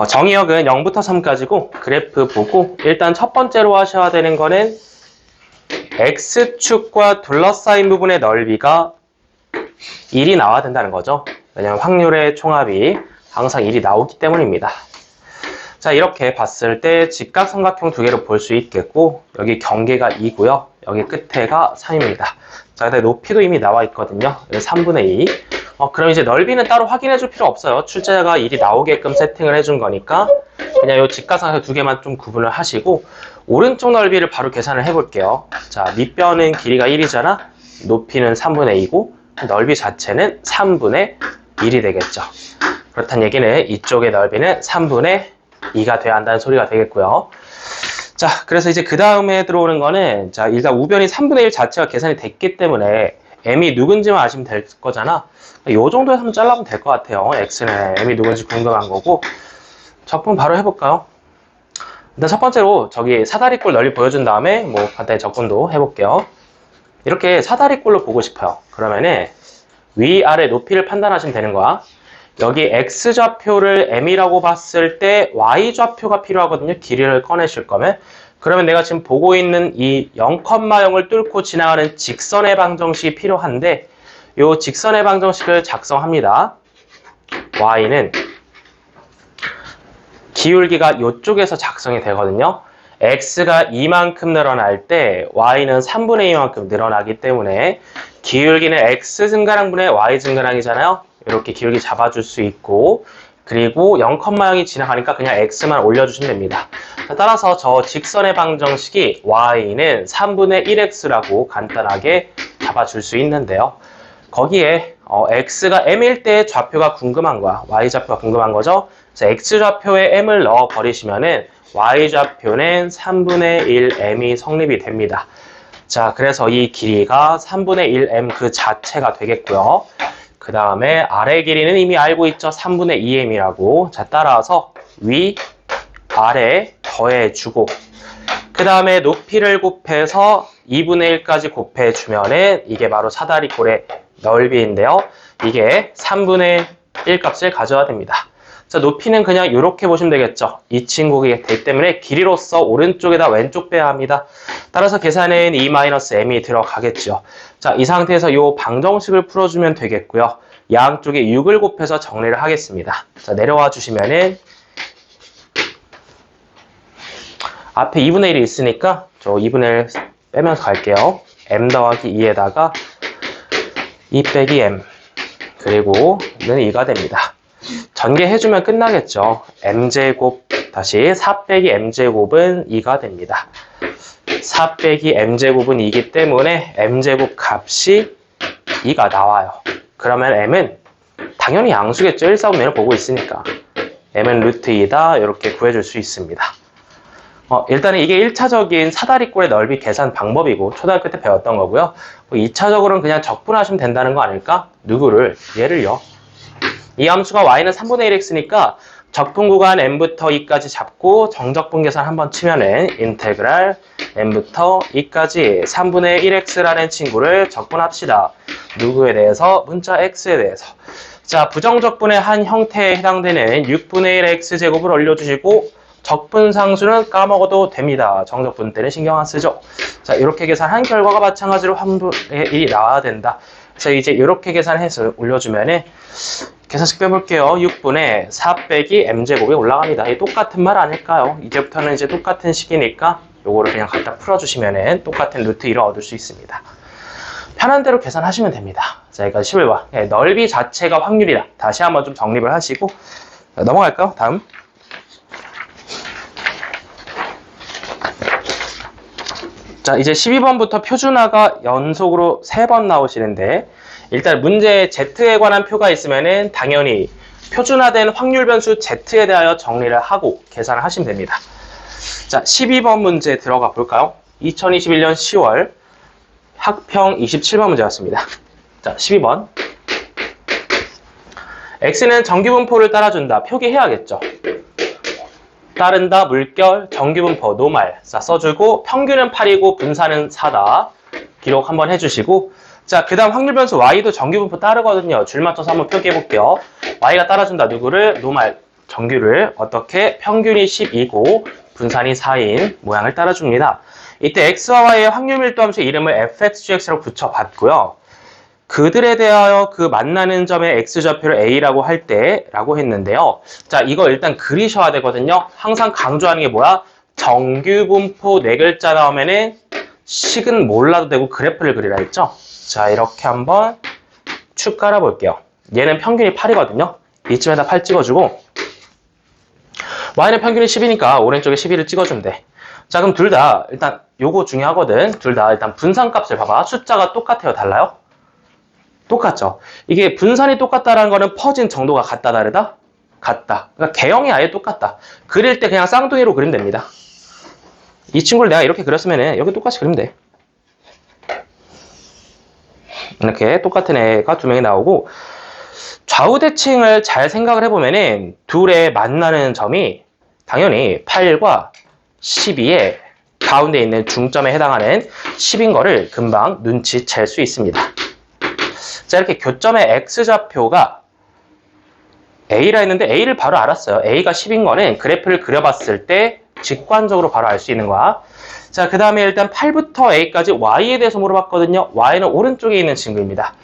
정의역은 0부터 3까지고 그래프 보고 일단 첫 번째로 하셔야 되는 거는 X축과 둘러싸인 부분의 넓이가 1이 나와야 된다는 거죠. 왜냐하면 확률의 총합이 항상 1이 나오기 때문입니다. 자, 이렇게 봤을 때 직각삼각형 두 개로 볼 수 있겠고 여기 경계가 2고요. 여기 끝에가 3입니다. 자, 근데 높이도 이미 나와 있거든요. 3분의 2. 그럼 이제 넓이는 따로 확인해 줄 필요 없어요. 출제자가 1이 나오게끔 세팅을 해준 거니까 그냥 이 직각삼각형 두 개만 좀 구분을 하시고 오른쪽 넓이를 바로 계산을 해볼게요. 자, 밑변은 길이가 1이잖아. 높이는 3분의 2고 넓이 자체는 3분의 1이 되겠죠. 그렇다는 얘기는 이쪽의 넓이는 3분의 2가 돼야 한다는 소리가 되겠고요. 자, 그래서 이제 그 다음에 들어오는 거는 자, 일단 우변이 3분의 1 자체가 계산이 됐기 때문에 m이 누군지만 아시면 될 거잖아. 이 정도에서 한번 잘라보면 될 것 같아요. x는 m이 누군지 궁금한 거고. 적분 바로 해볼까요? 일단 첫 번째로 저기 사다리꼴 넓이 보여준 다음에 뭐 간단히 적분도 해볼게요. 이렇게 사다리꼴로 보고 싶어요. 그러면은 위아래 높이를 판단하시면 되는 거야. 여기 x좌표를 m이라고 봤을 때 y좌표가 필요하거든요. 길이를 꺼내실 거면. 그러면 내가 지금 보고 있는 이 0,0을 뚫고 지나가는 직선의 방정식이 필요한데 이 직선의 방정식을 작성합니다. y는 기울기가 이쪽에서 작성이 되거든요. x가 이만큼 늘어날 때 y는 3분의 2만큼 늘어나기 때문에 기울기는 x 증가량분의 y 증가량이잖아요. 이렇게 기울기 잡아줄 수 있고 그리고 0,0이 지나가니까 그냥 x만 올려주시면 됩니다. 따라서 저 직선의 방정식이 y는 3분의 1x라고 간단하게 잡아줄 수 있는데요. 거기에 x가 m일 때 좌표가 궁금한 거야. y좌표가 궁금한 거죠. 그래서 x좌표에 m을 넣어버리시면은 y좌표는 3분의 1m이 성립이 됩니다. 자, 그래서 이 길이가 3분의 1m 그 자체가 되겠고요. 그 다음에 아래 길이는 이미 알고 있죠. 3분의 2m이라고. 자, 따라서 위, 아래 더해주고 그 다음에 높이를 곱해서 2분의 1까지 곱해주면은 이게 바로 사다리꼴의 넓이인데요. 이게 3분의 1 값을 가져야 됩니다. 자, 높이는 그냥 이렇게 보시면 되겠죠. 이 친구가 되기 때문에 길이로서 오른쪽에다 왼쪽 빼야 합니다. 따라서 계산은 2-m이 들어가겠죠. 자, 이 상태에서 이 방정식을 풀어주면 되겠고요. 양쪽에 6을 곱해서 정리를 하겠습니다. 자, 내려와 주시면은 앞에 2분의 1이 있으니까 저 2분의 1 빼면서 갈게요. m 더하기 2에다가 2 빼기 m 그리고 는 2가 됩니다. 전개해주면 끝나겠죠. m제곱 다시 4 빼기 m제곱은 2가 됩니다. 4 빼기 m제곱은 2이기 때문에 m제곱 값이 2가 나와요. 그러면 m은 당연히 양수겠죠. 1, 4, 5를 보고 있으니까. m은 루트 2다 이렇게 구해줄 수 있습니다. 일단은 이게 1차적인 사다리꼴의 넓이 계산 방법이고 초등학교 때 배웠던 거고요. 2차적으로는 그냥 적분하시면 된다는 거 아닐까? 누구를? 얘를요. 이 함수가 y는 3분의 1x니까 적분 구간 m부터 2까지 잡고 정적분 계산 한번 치면은 인테그랄 m부터 2까지 3분의 1x라는 친구를 적분합시다. 누구에 대해서? 문자 x에 대해서. 자, 부정적분의 한 형태에 해당되는 6분의 1 x제곱을 올려주시고 적분상수는 까먹어도 됩니다. 정적분 때는 신경 안 쓰죠. 자, 이렇게 계산한 결과가 마찬가지로 확률의 1이 나와야 된다. 그래서 이제 이렇게 계산해서 올려주면은 계산식 빼볼게요. 6분의 4 빼기 m제곱이 올라갑니다. 이 똑같은 말 아닐까요? 이제부터는 이제 똑같은 식이니까 요거를 그냥 갖다 풀어주시면은 똑같은 루트 1을 얻을 수 있습니다. 편한 대로 계산하시면 됩니다. 자, 이거 11번. 넓이 자체가 확률이다. 다시 한번 좀 정립을 하시고 넘어갈까요? 다음. 자, 이제 12번부터 표준화가 연속으로 3번 나오시는데 일단 문제에 Z에 관한 표가 있으면은 당연히 표준화된 확률 변수 Z에 대하여 정리를 하고 계산을 하시면 됩니다. 자, 12번 문제 들어가 볼까요? 2021년 10월 학평 27번 문제였습니다. 자, 12번. X는 정규분포를 따라준다. 표기해야겠죠. 따른다, 물결, 정규분포, 노말. 자, 써주고 평균은 8이고 분산은 4다. 기록 한번 해주시고 자, 그 다음 확률 변수 y도 정규분포 따르거든요. 줄 맞춰서 한번 표기해볼게요. y가 따라준다. 누구를? 노말. 정규를 어떻게 평균이 10이고 분산이 4인 모양을 따라줍니다. 이때 x와 y의 확률 밀도 함수의 이름을 fxgx라고 붙여봤고요. 그들에 대하여 그 만나는 점의 x좌표를 a라고 할 때라고 했는데요. 자, 이거 일단 그리셔야 되거든요. 항상 강조하는 게 뭐야? 정규분포 4글자 나오면은 식은 몰라도 되고 그래프를 그리라 했죠. 자, 이렇게 한번 축 깔아볼게요. 얘는 평균이 8이거든요. 이쯤에다 8 찍어주고 y는 평균이 10이니까 오른쪽에 12를 찍어주면 돼. 자, 그럼 둘 다 일단 요거 중요하거든. 둘 다 일단 분산값을 봐봐. 숫자가 똑같아요? 달라요? 똑같죠. 이게 분산이 똑같다라는 거는 퍼진 정도가 같다 다르다? 같다. 그러니까 개형이 아예 똑같다. 그릴 때 그냥 쌍둥이로 그리면 됩니다. 이 친구를 내가 이렇게 그렸으면 여기 똑같이 그리면 돼. 이렇게 똑같은 애가 두 명이 나오고 좌우 대칭을 잘 생각을 해보면은 둘의 만나는 점이 당연히 8과 12의 가운데 있는 중점에 해당하는 10인 거를 금방 눈치챌 수 있습니다. 자, 이렇게 교점의 x좌표가 A라 했는데 A를 바로 알았어요. A가 10인 거는 그래프를 그려봤을 때 직관적으로 바로 알 수 있는 거야. 자, 그 다음에 일단 8부터 A까지 Y에 대해서 물어봤거든요. Y는 오른쪽에 있는 친구입니다.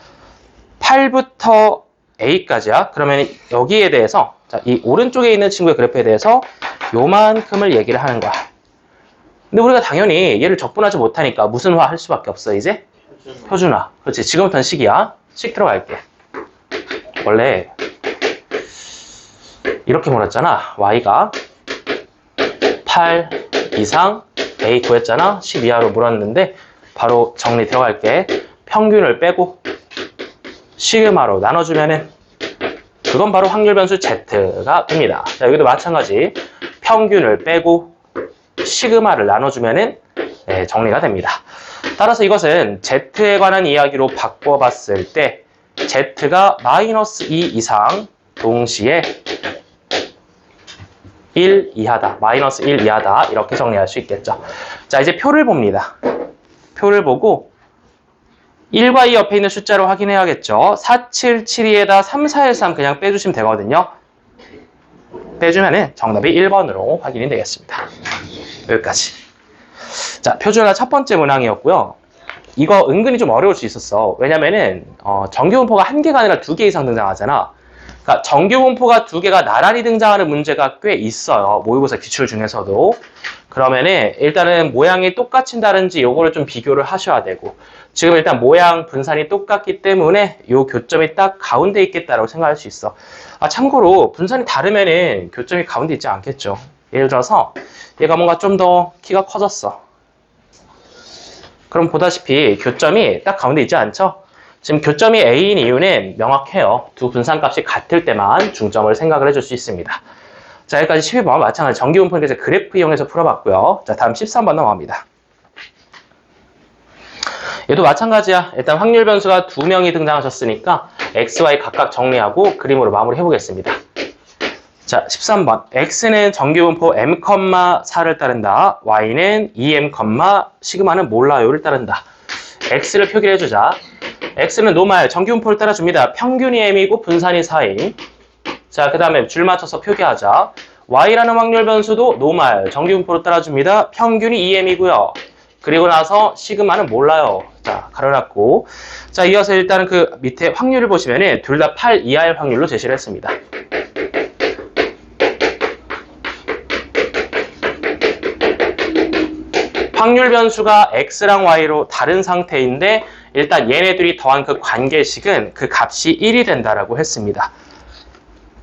8부터 A까지야. 그러면 여기에 대해서 자, 이 오른쪽에 있는 친구의 그래프에 대해서 요만큼을 얘기를 하는 거야. 근데 우리가 당연히 얘를 적분하지 못하니까 무슨 화 할 수밖에 없어, 이제? 표준화. 그렇지. 지금부터는 식이야. 식 들어갈게. 원래 이렇게 물었잖아. Y가 8 이상 A 구했잖아. 10 이하로 물었는데 바로 정리 들어갈게. 평균을 빼고 시그마로 나눠주면은 그건 바로 확률 변수 Z가 됩니다. 자, 여기도 마찬가지. 평균을 빼고 시그마를 나눠주면은 네, 정리가 됩니다. 따라서 이것은 Z에 관한 이야기로 바꿔봤을 때 Z가 마이너스 2 이상 동시에 1 이하다. 마이너스 1 이하다. 이렇게 정리할 수 있겠죠. 자, 이제 표를 봅니다. 표를 보고 1과 2 옆에 있는 숫자로 확인해야겠죠. 4, 7, 7, 2에다 3, 4, 1, 3 그냥 빼주시면 되거든요. 빼주면은 정답이 1번으로 확인이 되겠습니다. 여기까지. 자, 표준화 첫 번째 문항이었고요. 이거 은근히 좀 어려울 수 있었어. 왜냐면은 정규분포가 1개가 아니라 2개 이상 등장하잖아. 그러니까 정규분포가 2개가 나란히 등장하는 문제가 꽤 있어요. 모의고사 기출 중에서도. 그러면은 일단은 모양이 똑같이 다른지 요거를 좀 비교를 하셔야 되고 지금 일단 모양 분산이 똑같기 때문에 요 교점이 딱 가운데 있겠다라고 생각할 수 있어. 아, 참고로 분산이 다르면은 교점이 가운데 있지 않겠죠. 예를 들어서 얘가 뭔가 좀 더 키가 커졌어. 그럼 보다시피 교점이 딱 가운데 있지 않죠? 지금 교점이 A인 이유는 명확해요. 두 분산값이 같을 때만 중점을 생각을 해줄 수 있습니다. 자, 여기까지 12번 마찬가지 정규분포니까 이제 그래프 이용해서 풀어봤고요. 자, 다음 13번 넘어갑니다. 얘도 마찬가지야. 일단 확률 변수가 2명이 등장하셨으니까 X, Y 각각 정리하고 그림으로 마무리 해보겠습니다. 자, 13번. X는 정규분포 m, 4를 따른다. Y는 2m, 시그마는 몰라요를 따른다. X를 표기를 해주자. X는 노말 정규분포를 따라줍니다. 평균이 m이고 분산이 4인. 자, 그 다음에 줄 맞춰서 표기하자. Y라는 확률 변수도 노말 정규분포를 따라줍니다. 평균이 2m이고요. 그리고 나서 시그마는 몰라요. 자, 가로닫고. 자, 이어서 일단은 그 밑에 확률을 보시면은 둘 다 8 이하일 확률로 제시를 했습니다. 확률 변수가 X랑 Y로 다른 상태인데 일단 얘네들이 더한 그 관계식은 그 값이 1이 된다라고 했습니다.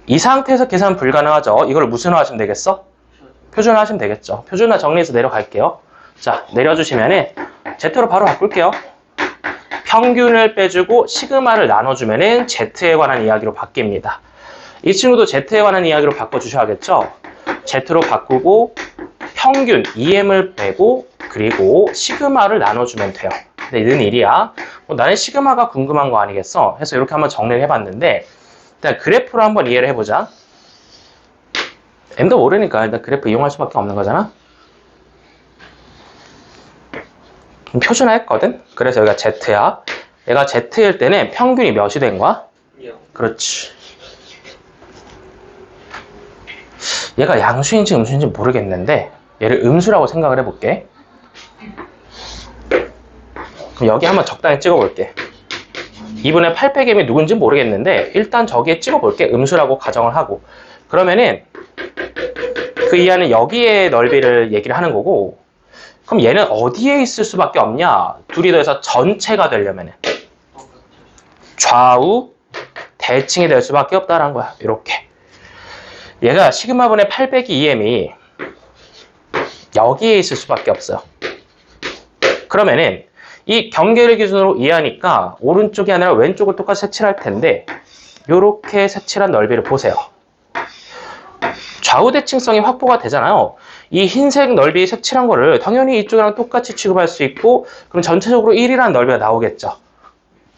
이 상태에서 계산 불가능하죠. 이걸 무슨 하시면 되겠어? 표준화 하시면 되겠죠. 표준화 정리해서 내려갈게요. 자, 내려주시면은 Z로 바로 바꿀게요. 평균을 빼주고 시그마를 나눠주면은 Z에 관한 이야기로 바뀝니다. 이 친구도 Z에 관한 이야기로 바꿔주셔야겠죠. Z로 바꾸고 평균 2m을 빼고 그리고 시그마를 나눠주면 돼요. 근데 는 1이야. 나는 시그마가 궁금한 거 아니겠어? 해서 이렇게 한번 정리를 해봤는데 일단 그래프로 한번 이해를 해보자. m도 모르니까 일단 그래프 이용할 수밖에 없는 거잖아. 표준화했거든? 그래서 여기가 Z야. 얘가 Z일 때는 평균이 몇이 된 거야? 0. 그렇지. 얘가 양수인지 음수인지 모르겠는데 얘를 음수라고 생각을 해볼게. 그럼 여기 한번 적당히 찍어볼게. 2분의 8 빼기 m이 누군지 모르겠는데 일단 저기에 찍어볼게. 음수라고 가정을 하고. 그러면은 그 이하는 여기에 넓이를 얘기를 하는 거고, 그럼 얘는 어디에 있을 수밖에 없냐? 둘이 더해서 전체가 되려면은 좌우 대칭이 될 수밖에 없다라는 거야. 이렇게. 얘가 시그마분의 8 빼기 2m이 여기에 있을 수밖에 없어요. 그러면은 이 경계를 기준으로 이해하니까 오른쪽이 아니라 왼쪽을 똑같이 색칠할 텐데 이렇게 색칠한 넓이를 보세요. 좌우 대칭성이 확보가 되잖아요. 이 흰색 넓이 색칠한 거를 당연히 이쪽이랑 똑같이 취급할 수 있고, 그럼 전체적으로 1이라는 넓이가 나오겠죠.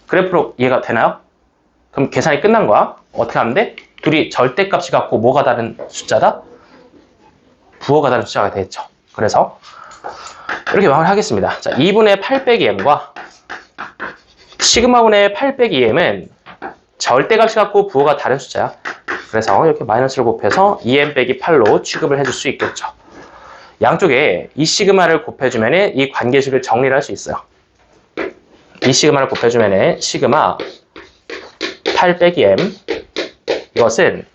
그래프로 이해가 되나요? 그럼 계산이 끝난 거야. 어떻게 하면 돼? 둘이 절대값이 같고 뭐가 다른 숫자다? 부호가 다른 숫자가 되겠죠. 그래서 이렇게 마무리하겠습니다. 자, 2분의 8 빼기 m과 시그마분의 8 빼기 m은 절대값이 같고 부호가 다른 숫자야. 그래서 이렇게 마이너스를 곱해서 2m 빼기 8로 취급을 해줄 수 있겠죠. 양쪽에 이 시그마를 곱해주면 이 관계식을 정리를 할 수 있어요. 이 시그마를 곱해주면 시그마 8 빼기 m, 이것은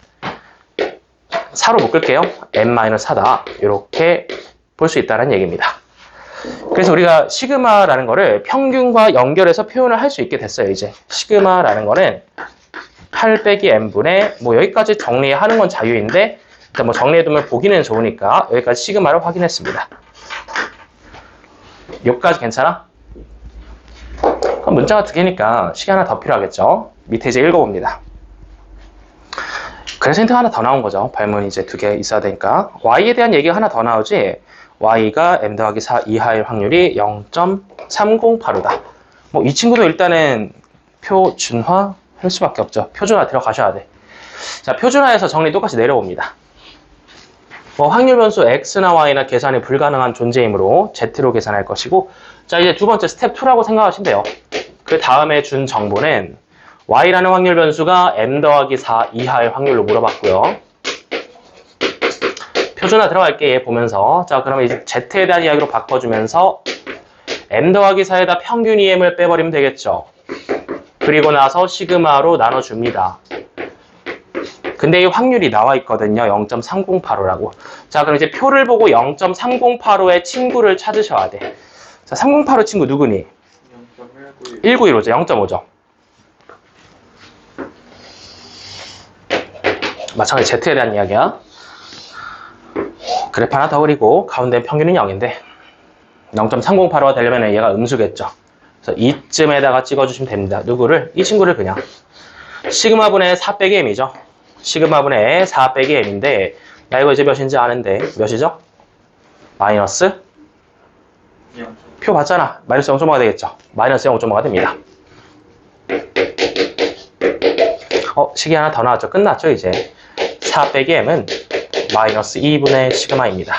4로 묶을게요. m-4다. 이렇게 볼 수 있다는 얘기입니다. 그래서 우리가 시그마라는 거를 평균과 연결해서 표현을 할 수 있게 됐어요. 이제 시그마라는 거는 8 빼기 m분의 뭐 여기까지 정리하는 건 자유인데 일단 뭐 정리해두면 보기는 좋으니까 여기까지 시그마를 확인했습니다. 여기까지 괜찮아? 그럼 문자가 2개니까 시간 하나 더 필요하겠죠. 밑에 이제 읽어봅니다. 그래서 힌트가 하나 더 나온 거죠. 발문이 이제 2개 있어야 되니까. y에 대한 얘기가 하나 더 나오지. y가 m 더하기 4 이하일 확률이 0.308이다. 뭐 이 친구도 일단은 표준화 할 수밖에 없죠. 표준화 들어가셔야 돼. 자, 표준화해서 정리 똑같이 내려옵니다. 뭐 확률 변수 x나 y나 계산이 불가능한 존재이므로 z로 계산할 것이고, 자, 이제 두 번째 스텝 2라고 생각하시면 돼요. 그 다음에 준 정보는 y라는 확률 변수가 m 더하기 4 이하일 확률로 물어봤고요. 표준화 들어갈게, 얘 보면서. 자, 그러면 이제 z에 대한 이야기로 바꿔주면서 m 더하기 4에다 평균 EM을 빼버리면 되겠죠. 그리고 나서 시그마로 나눠줍니다. 근데 이 확률이 나와 있거든요. 0.3085라고. 자, 그럼 이제 표를 보고 0.3085의 친구를 찾으셔야 돼. 자, 3085 친구 누구니? 191호죠. 0.5죠. 마찬가지 z에 대한 이야기야. 그래프 하나 더 그리고 가운데 평균은 0인데 0.3085가 되려면 얘가 음수겠죠. 그래서 이쯤에다가 찍어주시면 됩니다. 누구를? 이 친구를 그냥. 시그마분의 4 빼기 m이죠. 시그마분의 4 빼기 m인데 나 이거 이제 몇인지 아는데 몇이죠? 마이너스? 표 봤잖아. 마이너스 0.5가 되겠죠. 마이너스 0.5가 됩니다. 식이 하나 더 나왔죠. 끝났죠 이제. 4 빼기 m은 마이너스 2분의 시그마입니다.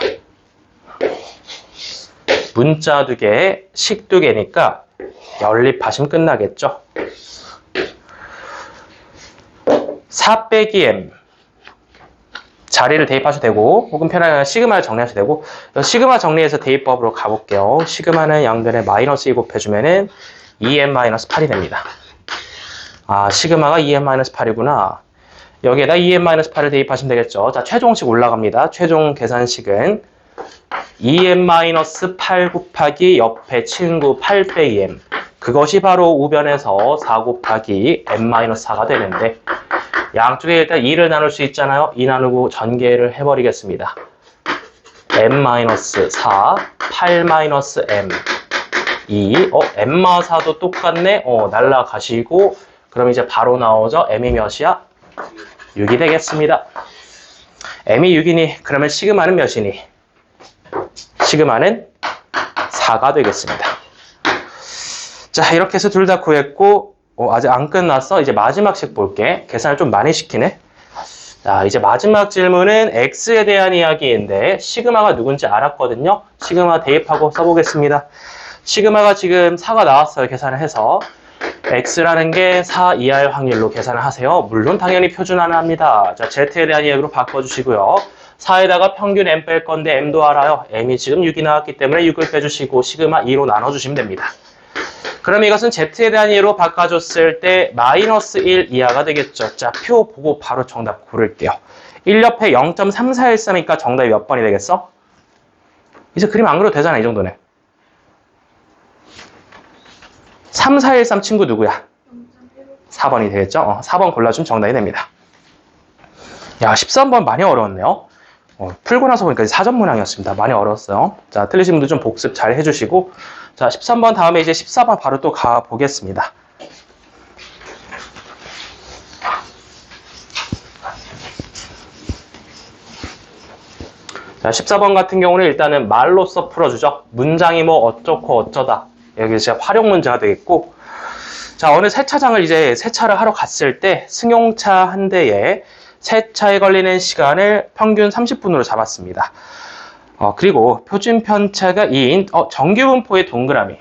문자 2개, 식 2개니까 연립하시면 끝나겠죠. 4 빼기 m 자리를 대입하셔도 되고 혹은 편하게 시그마를 정리하셔도 되고, 시그마 정리해서 대입법으로 가볼게요. 시그마는 양변에 마이너스 2 곱해주면은 2m-8이 됩니다. 아, 시그마가 2m-8이구나. 여기에다 2m-8을 대입하시면 되겠죠. 자, 최종식 올라갑니다. 최종 계산식은 2m-8 곱하기 옆에 친구 8 빼기 m. 그것이 바로 우변에서 4 곱하기 m-4가 되는데 양쪽에 일단 2를 나눌 수 있잖아요. 2 나누고 전개를 해버리겠습니다. m-4, 8-m, 2. m-4도 똑같네? 날라가시고 그럼 이제 바로 나오죠. m이 몇이야? 6이 되겠습니다. m이 6이니 그러면 시그마는 몇이니? 시그마는 4가 되겠습니다. 자, 이렇게 해서 둘 다 구했고 아직 안 끝났어. 이제 마지막 식 볼게. 계산을 좀 많이 시키네. 자, 이제 마지막 질문은 x에 대한 이야기인데 시그마가 누군지 알았거든요. 시그마 대입하고 써보겠습니다. 시그마가 지금 4가 나왔어요. 계산을 해서 x라는 게 4 이하일 확률로 계산을 하세요. 물론 당연히 표준화는 합니다. 자, z에 대한 이야기로 바꿔주시고요. 4에다가 평균 m 뺄 건데 m도 알아요. m이 지금 6이 나왔기 때문에 6을 빼주시고 시그마 2로 나눠주시면 됩니다. 그럼 이것은 z에 대한 예로 바꿔줬을 때 마이너스 1 이하가 되겠죠. 자, 표 보고 바로 정답 고를게요. 1 옆에 0.3413이니까 정답이 몇 번이 되겠어? 이제 그림 안 그려도 되잖아, 이 정도는. 3413 친구 누구야? 4번이 되겠죠? 4번 골라주면 정답이 됩니다. 야, 13번 많이 어려웠네요. 풀고 나서 보니까 사전 문항이었습니다. 많이 어려웠어요. 자, 틀리신 분들 좀 복습 잘 해주시고. 자, 13번 다음에 이제 14번 바로 또 가보겠습니다. 자, 14번 같은 경우는 일단은 말로써 풀어주죠. 문장이 뭐 어쩌고 어쩌다. 여기 이제 활용 문제가 되겠고. 자, 어느 세차장을 이제 세차를 하러 갔을 때 승용차 한 대에 세차에 걸리는 시간을 평균 30분으로 잡았습니다. 그리고 표준 편차가 2인 정규분포의 동그라미.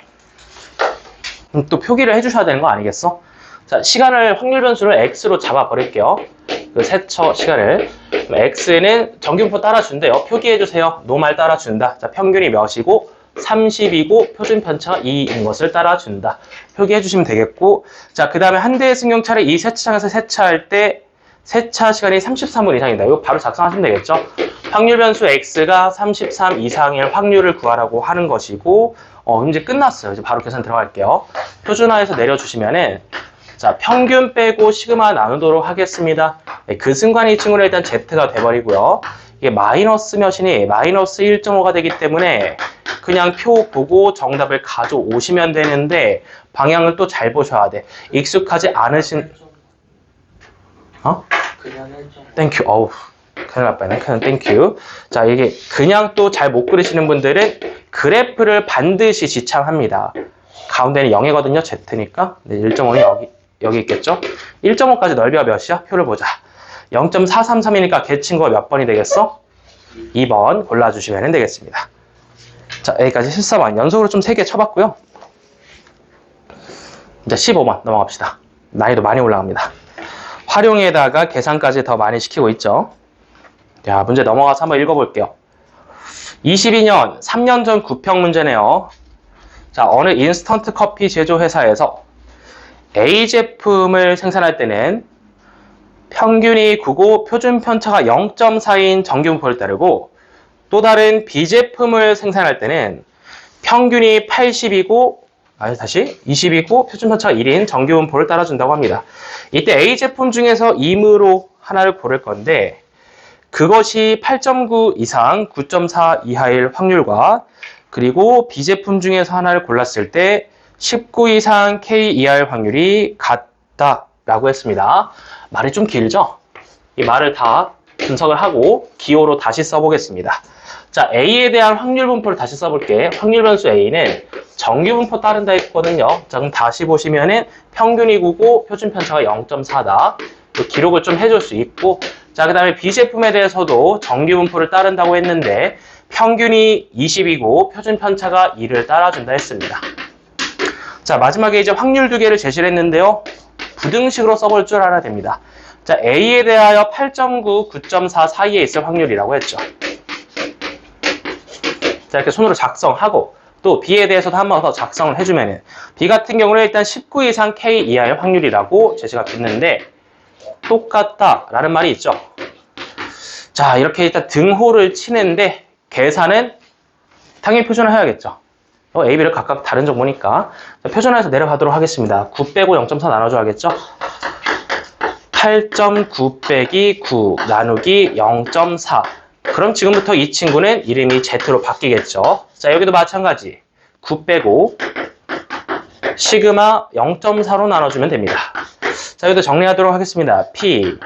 또 표기를 해주셔야 되는 거 아니겠어? 자, 시간을 확률 변수를 x로 잡아버릴게요. 그 세차 시간을. x는 정규분포 따라준대요. 표기해주세요. 노말 따라준다. 자, 평균이 몇이고 30이고 표준 편차가 2인 것을 따라준다. 표기해주시면 되겠고. 자, 그 다음에 한 대의 승용차를 이 세차장에서 세차할 때 세차 시간이 33분 이상이다. 이거 바로 작성하시면 되겠죠? 확률 변수 x가 33 이상일 확률을 구하라고 하는 것이고, 이제 끝났어요. 이제 바로 계산 들어갈게요. 표준화해서 내려주시면은, 자, 평균 빼고 시그마 나누도록 하겠습니다. 네, 그 순간에 이 친구는 일단 z가 돼버리고요. 이게 마이너스 몇이니 마이너스 1.5가 되기 때문에 그냥 표 보고 정답을 가져오시면 되는데, 방향을 또 잘 보셔야 돼. 익숙하지 않으신, 땡큐. 어우, 큰일 날 뻔했네. 그냥 땡큐. 자, 이게 그냥 또 잘 못 그리시는 분들은 그래프를 반드시 지창합니다. 가운데는 0이거든요. Z니까. 네, 1.5는 여기 있겠죠? 1.5까지 넓이가 몇이야? 표를 보자. 0.433이니까 걔 친구가 몇 번이 되겠어? 2번 골라주시면 되겠습니다. 자, 여기까지 14번. 연속으로 좀 3개 쳐봤고요. 이제 15번 넘어갑시다. 난이도 많이 올라갑니다. 활용에다가 계산까지 더 많이 시키고 있죠. 자, 문제 넘어가서 한번 읽어볼게요. 22년, 3년 전 구평 문제네요. 자, 어느 인스턴트 커피 제조 회사에서 A 제품을 생산할 때는 평균이 9고 표준 편차가 0.4인 정규분포를 따르고 또 다른 B 제품을 생산할 때는 평균이 80이고 20이고 표준 편차가 1인 정규분포를 따라준다고 합니다. 이때 A 제품 중에서 임의로 하나를 고를 건데 그것이 8.9 이상 9.4 이하일 확률과 그리고 B 제품 중에서 하나를 골랐을 때 19 이상 K 이하일 확률이 같다라고 했습니다. 말이 좀 길죠? 이 말을 다 분석을 하고 기호로 다시 써보겠습니다. 자, A에 대한 확률 분포를 다시 써볼게. 확률 변수 A는 정규 분포 따른다 했거든요. 자, 그럼 다시 보시면은 평균이 9고 표준 편차가 0.4다. 기록을 좀 해줄 수 있고, 자, 그 다음에 B 제품에 대해서도 정규 분포를 따른다고 했는데 평균이 20이고 표준 편차가 2를 따라준다 했습니다. 자, 마지막에 이제 확률 두 개를 제시를 했는데요. 부등식으로 써볼 줄 알아야 됩니다. 자, A에 대하여 8.9, 9.4 사이에 있을 확률이라고 했죠. 자, 이렇게 손으로 작성하고 또 B에 대해서도 한 번 더 작성을 해주면은 B 같은 경우는 일단 19 이상 K 이하의 확률이라고 제시가 됐는데 똑같다라는 말이 있죠. 자, 이렇게 일단 등호를 치는데 계산은 당연히 표준화 해야겠죠. A, B를 각각 다른 정보니까 표준화해서 내려가도록 하겠습니다. 9 빼고 0.4 나눠줘야겠죠. 8.9 빼기 9 나누기 0.4. 그럼 지금부터 이 친구는 이름이 Z로 바뀌겠죠. 자, 여기도 마찬가지. 9 빼고 시그마 0.4로 나눠주면 됩니다. 자, 여기도 정리하도록 하겠습니다. P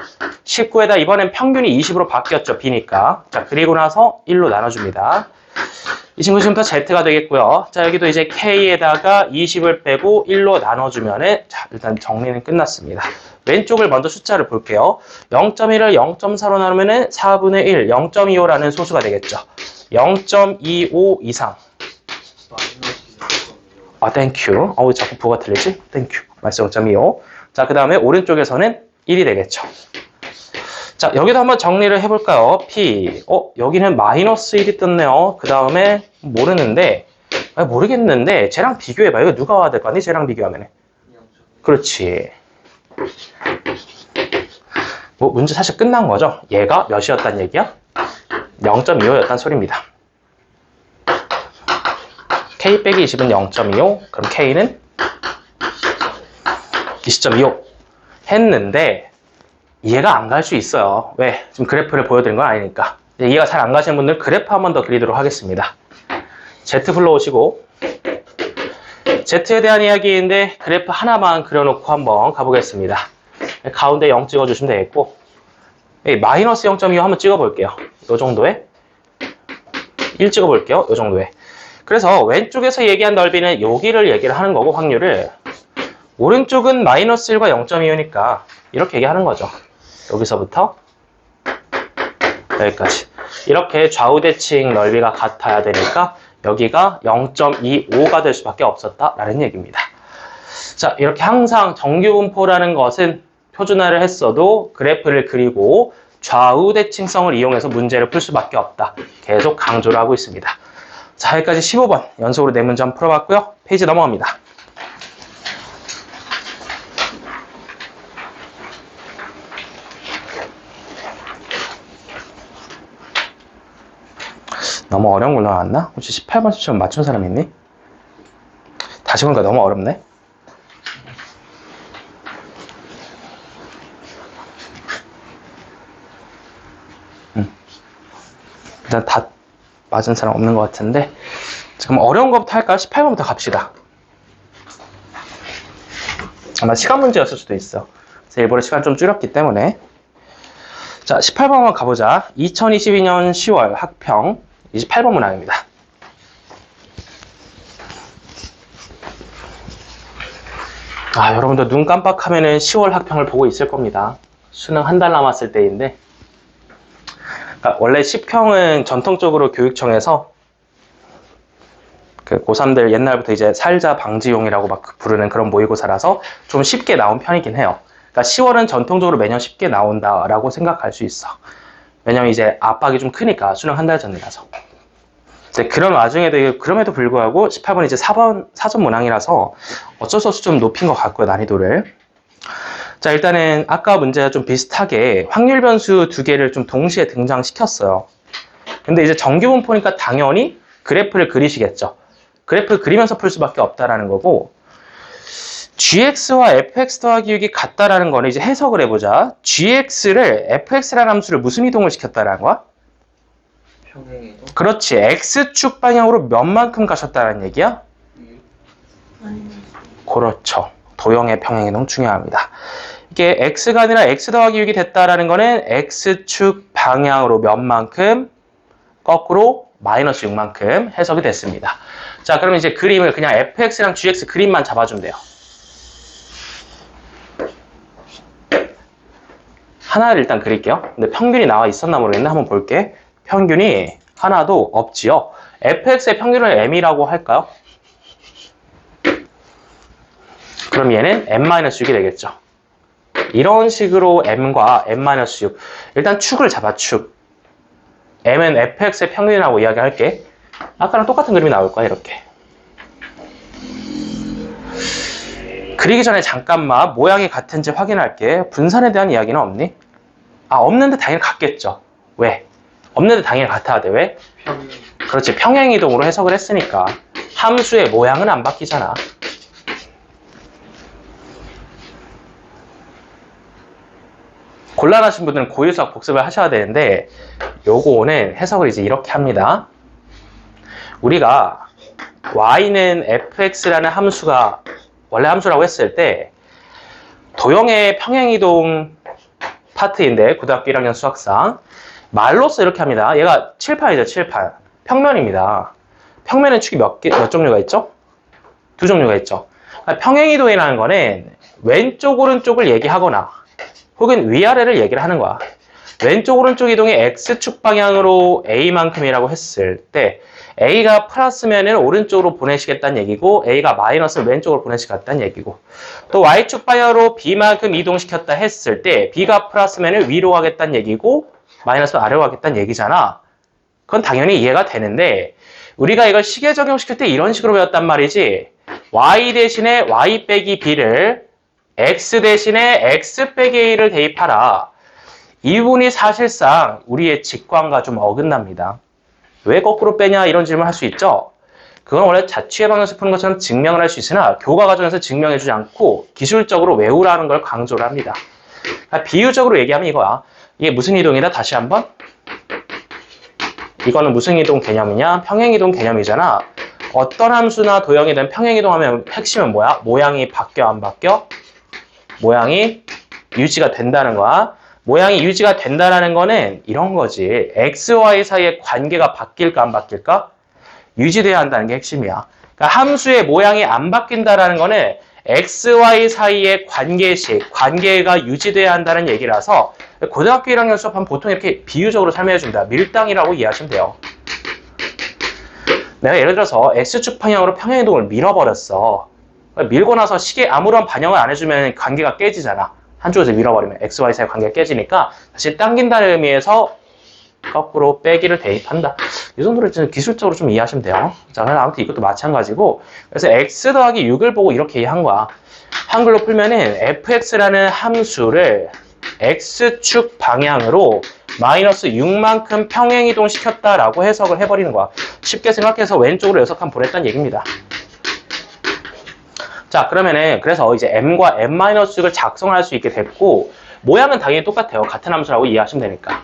19에다 이번엔 평균이 20으로 바뀌었죠. B니까. 자, 그리고 나서 1로 나눠줍니다. 이 친구 지금부터 Z가 되겠고요. 자, 여기도 이제 K에다가 20을 빼고 1로 나눠주면은, 자, 일단 정리는 끝났습니다. 왼쪽을 먼저 숫자를 볼게요. 0.1을 0.4로 나누면은 4분의 1, 0.25라는 소수가 되겠죠. 0.25 이상. 땡큐. 왜 자꾸 부가 틀리지? 땡큐. 마이너스 0.25. 자, 그 다음에 오른쪽에서는 1이 되겠죠. 자, 여기도 한번 정리를 해볼까요? P. 여기는 마이너스 1이 떴네요. 그 다음에 모르는데, 모르겠는데, 쟤랑 비교해봐. 이거 누가 와야 될 거 아니? 쟤랑 비교하면. 그렇지. 뭐, 문제 사실 끝난 거죠? 얘가 몇이었단 얘기야? 0.25였단 소리입니다. K 빼기 20은 0.25. 그럼 K는 20.25 했는데, 이해가 안 갈 수 있어요. 왜? 지금 그래프를 보여드린 건 아니니까. 이해가 잘 안 가시는 분들 그래프 한 번 더 그리도록 하겠습니다. Z 불러오시고 Z에 대한 이야기인데 그래프 하나만 그려놓고 한번 가보겠습니다. 가운데 0 찍어주시면 되겠고 마이너스 0.25 한번 찍어볼게요. 이 정도에 1 찍어볼게요. 이 정도에. 그래서 왼쪽에서 얘기한 넓이는 여기를 얘기를 하는 거고 확률을 오른쪽은 마이너스 1과 0.25니까 이렇게 얘기하는 거죠. 여기서부터 여기까지 이렇게 좌우대칭 넓이가 같아야 되니까 여기가 0.25가 될 수밖에 없었다라는 얘기입니다. 자, 이렇게 항상 정규분포라는 것은 표준화를 했어도 그래프를 그리고 좌우대칭성을 이용해서 문제를 풀 수밖에 없다. 계속 강조를 하고 있습니다. 자, 여기까지 15번 연속으로 4문제 한번 풀어봤고요. 페이지 넘어갑니다. 너무 어려운 걸로 나왔나? 혹시 18번 시점 맞춘 사람 있니? 다시 보니까 너무 어렵네. 일단 다 맞은 사람 없는 것 같은데 지금 어려운 것부터 할까요? 18번부터 갑시다. 아마 시간 문제였을 수도 있어. 그래서 일부러 시간 좀 줄였기 때문에 자, 18번 한번 가보자. 2022년 10월 학평 28번 문항입니다. 여러분들 눈 깜빡하면은 10월 학평을 보고 있을 겁니다. 수능 한 달 남았을 때인데 그러니까 원래 10평은 전통적으로 교육청에서 그 고3들 옛날부터 이제 살자 방지용이라고 막 부르는 그런 모의고사라서 좀 쉽게 나온 편이긴 해요. 그러니까 10월은 전통적으로 매년 쉽게 나온다라고 생각할 수 있어. 왜냐면 이제 압박이 좀 크니까 수능 한 달 전이라서. 그런 와중에도 그럼에도 불구하고 18번 이제 4번 사전 문항이라서 어쩔 수 없이 좀 높인 것 같고요, 난이도를. 자, 일단은 아까 문제와 좀 비슷하게 확률 변수 두 개를 좀 동시에 등장시켰어요. 근데 이제 정규분포니까 당연히 그래프를 그리시겠죠. 그래프를 그리면서 풀 수밖에 없다라는 거고, gx와 fx 더하기 6이 같다라는 거는 이제 해석을 해보자. gx를 fx라는 함수를 무슨 이동을 시켰다라는 거야? 평행이동? 그렇지. x축 방향으로 몇 만큼 가셨다는 얘기야? 그렇죠. 도형의 평행이동 중요합니다. 이게 x가 아니라 x 더하기 6이 됐다라는 거는 x축 방향으로 몇 만큼, 거꾸로 마이너스 6만큼 해석이 됐습니다. 자, 그러면 이제 그림을 그냥 fx랑 gx 그림만 잡아주면 돼요. 하나를 일단 그릴게요. 근데 평균이 나와 있었나 모르겠네. 한번 볼게. 평균이 하나도 없지요. fx의 평균을 m이라고 할까요? 그럼 얘는 m-6이 되겠죠. 이런 식으로 m과 m-6. 일단 축을 잡아, 축. m은 fx의 평균이라고 이야기할게. 아까랑 똑같은 그림이 나올 거야, 이렇게. 그리기 전에 잠깐만 모양이 같은지 확인할게. 분산에 대한 이야기는 없니? 없는데 당연히 같겠죠. 왜? 없는데 당연히 같아야 돼. 왜? 평행. 그렇지. 평행이동으로 해석을 했으니까. 함수의 모양은 안 바뀌잖아. 곤란하신 분들은 고유수학 복습을 하셔야 되는데 요거는 해석을 이제 이렇게 합니다. 우리가 y는 fx라는 함수가 원래 함수라고 했을 때 도형의 평행이동 파트인데 고등학교 1학년 수학상 말로써 이렇게 합니다. 얘가 칠판이죠. 칠판. 평면입니다. 평면은 축이 몇 종류가 있죠? 두 종류가 있죠. 그러니까 평행이동이라는 거는 왼쪽 오른쪽을 얘기하거나 혹은 위아래를 얘기를 하는 거야. 왼쪽 오른쪽 이동이 x축 방향으로 a만큼이라고 했을 때 A가 플러스면은 오른쪽으로 보내시겠다는 얘기고 A가 마이너스를 왼쪽으로 보내시겠다는 얘기고 또 Y축 방향으로 B만큼 이동시켰다 했을 때 B가 플러스면은 위로 가겠다는 얘기고 마이너스는 아래로 가겠다는 얘기잖아. 그건 당연히 이해가 되는데 우리가 이걸 시계 적용시킬 때 이런 식으로 배웠단 말이지. Y 대신에 Y 빼기 B를 X 대신에 X 빼기 A를 대입하라. 이 부분이 사실상 우리의 직관과 좀 어긋납니다. 왜 거꾸로 빼냐 이런 질문 할 수 있죠. 그건 원래 자취의 방정식 푸는 것처럼 증명을 할 수 있으나 교과 과정에서 증명해주지 않고 기술적으로 외우라는 걸 강조를 합니다. 그러니까 비유적으로 얘기하면 이거야. 이게 무슨 이동이다? 다시 한번. 이거는 무슨 이동 개념이냐? 평행이동 개념이잖아. 어떤 함수나 도형이든 평행이동하면 핵심은 뭐야? 모양이 바뀌어 안 바뀌어? 모양이 유지가 된다는 거야. 모양이 유지가 된다는 거는 이런 거지. X, Y 사이의 관계가 바뀔까 안 바뀔까? 유지돼야 한다는 게 핵심이야. 그러니까 함수의 모양이 안 바뀐다는 거는 X, Y 사이의 관계식, 관계가 유지돼야 한다는 얘기라서 고등학교 1학년 수업하면 보통 이렇게 비유적으로 설명해준다. 밀당이라고 이해하시면 돼요. 내가 예를 들어서 X축 방향으로 평행이동을 밀어버렸어. 밀고 나서 시계 아무런 반영을 안 해주면 관계가 깨지잖아. 한쪽에서 밀어버리면 X, Y 사이 관계가 깨지니까 다시 당긴다는 의미에서 거꾸로 빼기를 대입한다. 이 정도를 기술적으로 좀 이해하시면 돼요. 자, 아무튼 이것도 마찬가지고 그래서 X 더하기 6을 보고 이렇게 이해한 거야. 한글로 풀면은 fx라는 함수를 X축 방향으로 마이너스 6만큼 평행이동 시켰다라고 해석을 해버리는 거야. 쉽게 생각해서 왼쪽으로 녀석한 보냈다는 얘기입니다. 자, 그러면은 그래서 이제 m과 m-6을 작성할 수 있게 됐고 모양은 당연히 똑같아요. 같은 함수라고 이해하시면 되니까.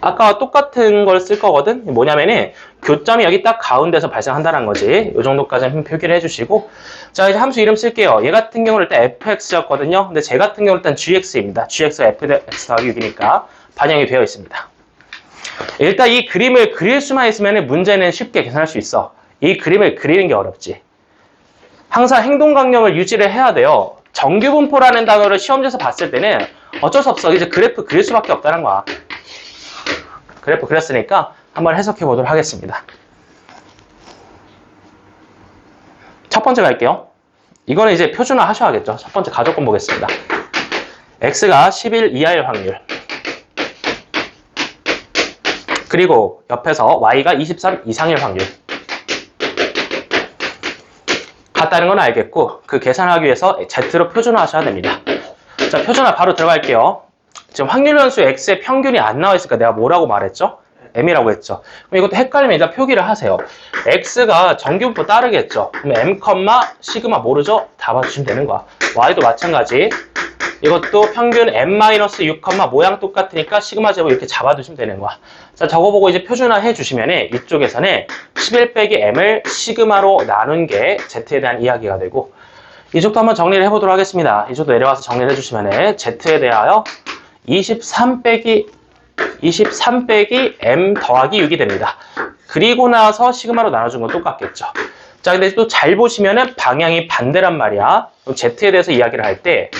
아까 똑같은 걸 쓸 거거든. 뭐냐면은 교점이 여기 딱 가운데서 발생한다는 거지. 이 정도까지는 표기를 해주시고 자, 이제 함수 이름 쓸게요. 얘 같은 경우는 일단 fx였거든요. 근데 제 같은 경우는 일단 gx입니다. gx가 fx 더하기 6이니까 반영이 되어 있습니다. 일단 이 그림을 그릴 수만 있으면 문제는 쉽게 계산할 수 있어. 이 그림을 그리는 게 어렵지. 항상 행동 강령을 유지를 해야 돼요. 정규분포라는 단어를 시험지에서 봤을 때는 어쩔 수 없어. 이제 그래프 그릴 수밖에 없다는 거야. 그래프 그렸으니까 한번 해석해 보도록 하겠습니다. 첫 번째 갈게요. 이거는 이제 표준화 하셔야겠죠. 첫 번째 가족권 보겠습니다. x가 11 이하일 확률. 그리고 옆에서 y가 23 이상일 확률. 같다는 건 알겠고 그 계산하기 위해서 z로 표준화 하셔야 됩니다. 자, 표준화 바로 들어갈게요. 지금 확률 변수 x의 평균이 안 나와 있으니까 내가 뭐라고 말했죠? m이라고 했죠. 그럼 이것도 헷갈리면 일단 표기를 하세요. x가 정규분포 따르겠죠. 그럼 m, 시그마 모르죠? 다 봐주시면 되는 거야. y도 마찬가지. 이것도 평균 m-6, 모양 똑같으니까 시그마 제곱 이렇게 잡아두시면 되는 거야. 자, 저거 보고 이제 표준화 해주시면 이쪽에서는 11 빼기 m을 시그마로 나눈 게 z에 대한 이야기가 되고 이쪽도 한번 정리를 해보도록 하겠습니다. 이쪽도 내려와서 정리를 해주시면 z에 대하여 23 빼기 m 더하기 6이 됩니다. 그리고 나서 시그마로 나눠준 건 똑같겠죠. 자, 근데 또 잘 보시면은 방향이 반대란 말이야. 그럼 z에 대해서 이야기를 할 때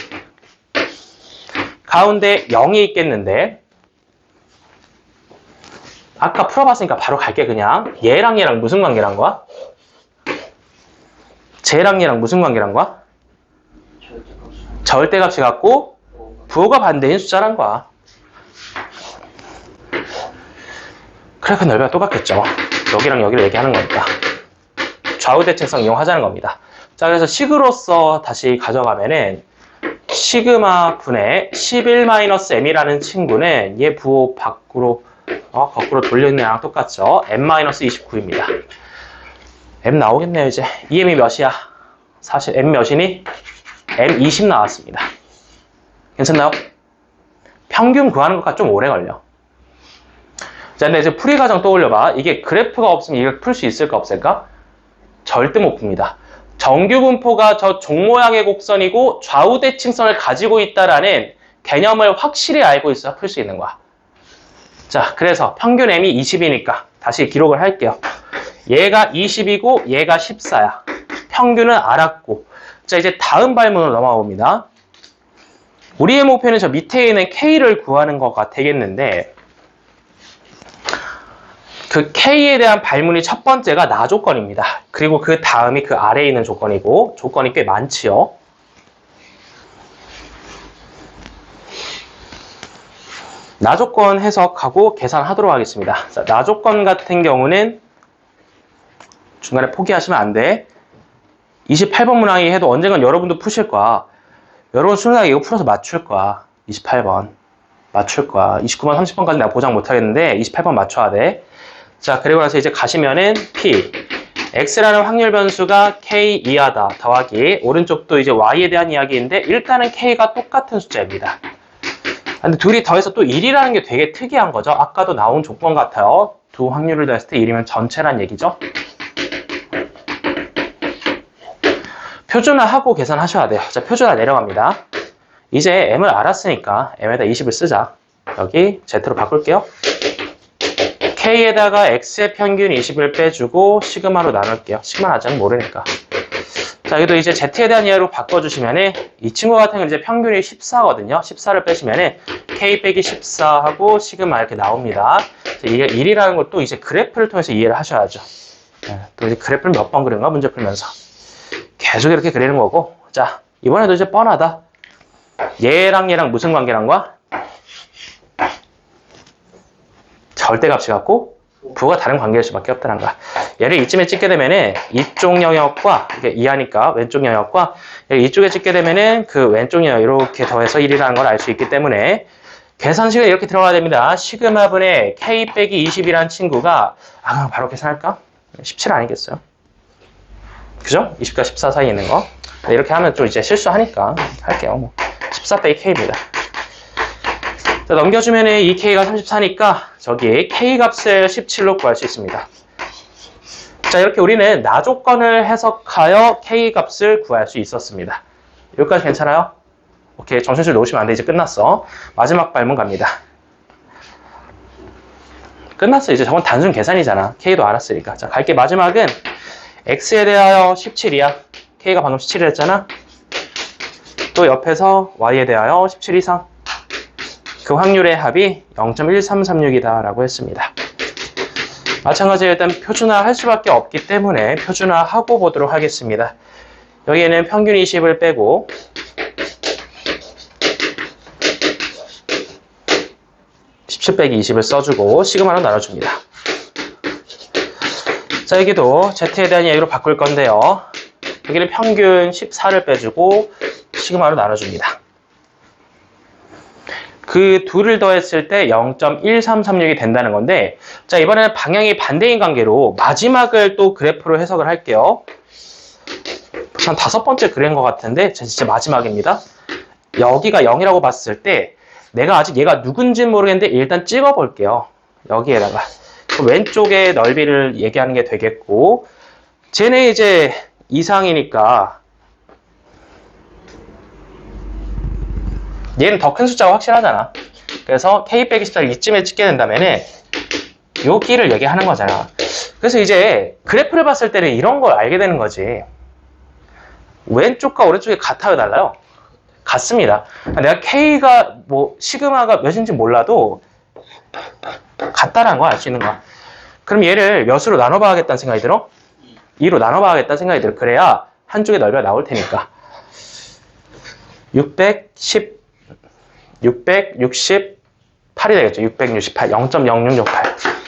가운데 0이 있겠는데 아까 풀어봤으니까 바로 갈게. 그냥 얘랑 얘랑 무슨 관계란 거야? 쟤랑 얘랑 무슨 관계란 거야? 절대값이 같고 부호가 반대인 숫자란 거야. 그래프 넓이가 똑같겠죠. 여기랑 여기를 얘기하는 거니까 좌우 대칭성 이용하자는 겁니다. 자, 그래서 식으로서 다시 가져가면은 시그마 분의 11-m이라는 친구는 얘 부호 밖으로 거꾸로 돌려있는 애랑 똑같죠. m-29입니다. m 나오겠네요. 이제 EM이 몇이야? 사실 m 몇이니? m 20 나왔습니다. 괜찮나요? 평균 구하는 것과 좀 오래 걸려. 자, 근데 이제 풀이 과정 떠올려봐. 이게 그래프가 없으면 이걸 풀 수 있을까 없을까? 절대 못 풉니다. 정규분포가 저 종모양의 곡선이고 좌우 대칭선을 가지고 있다라는 개념을 확실히 알고 있어야 풀 수 있는 거야. 자, 그래서 평균 m이 20이니까 다시 기록을 할게요. 얘가 20이고 얘가 14야. 평균은 알았고. 자, 이제 다음 발문으로 넘어가 봅니다. 우리의 목표는 저 밑에 있는 k를 구하는 거가 되겠는데 그 K에 대한 발문이 첫 번째가 나 조건입니다. 그리고 그 다음이 그 아래에 있는 조건이고, 조건이 꽤 많지요. 나 조건 해석하고 계산하도록 하겠습니다. 자, 나 조건 같은 경우는 중간에 포기하시면 안 돼. 28번 문항이 해도 언젠간 여러분도 푸실 거야. 여러분 순수하게 이거 풀어서 맞출 거야. 28번. 맞출 거야. 29번, 30번까지 내가 보장 못 하겠는데 28번 맞춰야 돼. 자, 그리고 나서 이제 가시면은 P. X라는 확률 변수가 K 이하다 더하기 오른쪽도 이제 Y에 대한 이야기인데 일단은 K가 똑같은 숫자입니다. 근데 둘이 더해서 또 1이라는 게 되게 특이한 거죠. 아까도 나온 조건 같아요. 두 확률을 더했을 때 1이면 전체란 얘기죠. 표준화하고 계산하셔야 돼요. 자, 표준화 내려갑니다. 이제 M을 알았으니까 M에다 20을 쓰자. 여기 Z로 바꿀게요. K에다가 X의 평균 20을 빼주고 시그마로 나눌게요. 시그마 아직 모르니까. 자, 여기도 이제 Z에 대한 이해로 바꿔주시면은 이 친구 같은 경우는 이제 평균이 14거든요. 14를 빼시면은 K 빼기 14하고 시그마 이렇게 나옵니다. 이게 1이라는 것도 이제 그래프를 통해서 이해를 하셔야죠. 또 이제 그래프를 몇 번 그린가 문제 풀면서 계속 이렇게 그리는 거고. 자, 이번에도 이제 뻔하다. 얘랑 무슨 관계란과? 절대값이 같고 부호가 다른 관계일 수밖에 없다는 거야. 얘를 이쯤에 찍게 되면은 이쪽 영역과 이게 이하니까 왼쪽 영역과 이쪽에 찍게 되면은 그 왼쪽 영역 이렇게 더해서 1이라는 걸 알 수 있기 때문에 계산식은 이렇게 들어가야 됩니다. 시그마분의 K 빼기 20이라는 친구가 그럼 바로 계산할까? 17 아니겠어요? 그죠? 20과 14 사이에 있는 거. 이렇게 하면 좀 이제 실수하니까 할게요. 뭐. 14 빼기 K입니다. 자, 넘겨주면은 이 K가 34니까 저기 K 값을 17로 구할 수 있습니다. 자, 이렇게 우리는 나 조건을 해석하여 K 값을 구할 수 있었습니다. 여기까지 괜찮아요? 오케이, 정신줄 놓으시면 안 돼. 이제 끝났어. 마지막 발문 갑니다. 끝났어. 이제 저건 단순 계산이잖아. K도 알았으니까. 자, 갈게. 마지막은 X에 대하여 17이야. K가 방금 17을 했잖아. 또 옆에서 Y에 대하여 17 이상. 그 확률의 합이 0.1336이다 라고 했습니다. 마찬가지로 일단 표준화 할 수밖에 없기 때문에 표준화 하고 보도록 하겠습니다. 여기에는 평균 20을 빼고 17 빼기 20을 써주고 시그마로 나눠줍니다. 자, 여기도 Z에 대한 이야기로 바꿀 건데요. 여기는 평균 14를 빼주고 시그마로 나눠줍니다. 그 둘을 더했을 때 0.1336이 된다는 건데, 자, 이번에는 방향이 반대인 관계로 마지막을 또 그래프로 해석을 할게요. 한 5번째 그린 것 같은데 진짜 마지막입니다. 여기가 0이라고 봤을 때 내가 아직 얘가 누군지는 모르겠는데 일단 찍어볼게요. 여기에다가 왼쪽의 넓이를 얘기하는 게 되겠고, 쟤네 이제 이상이니까 얘는 더 큰 숫자가 확실하잖아. 그래서 K 빼기 14를 이쯤에 찍게 된다면은 여기를 얘기하는 거잖아. 그래서 이제 그래프를 봤을 때는 이런 걸 알게 되는 거지. 왼쪽과 오른쪽이 같아요, 달라요? 같습니다. 내가 K가 뭐 시그마가 몇인지 몰라도 같다라는 거 알 수 있는 거야. 그럼 얘를 몇으로 나눠봐야겠다는 생각이 들어? 2로 나눠봐야겠다는 생각이 들어. 그래야 한쪽의 넓이가 나올 테니까. 668이 되겠죠. 668, 0.0668.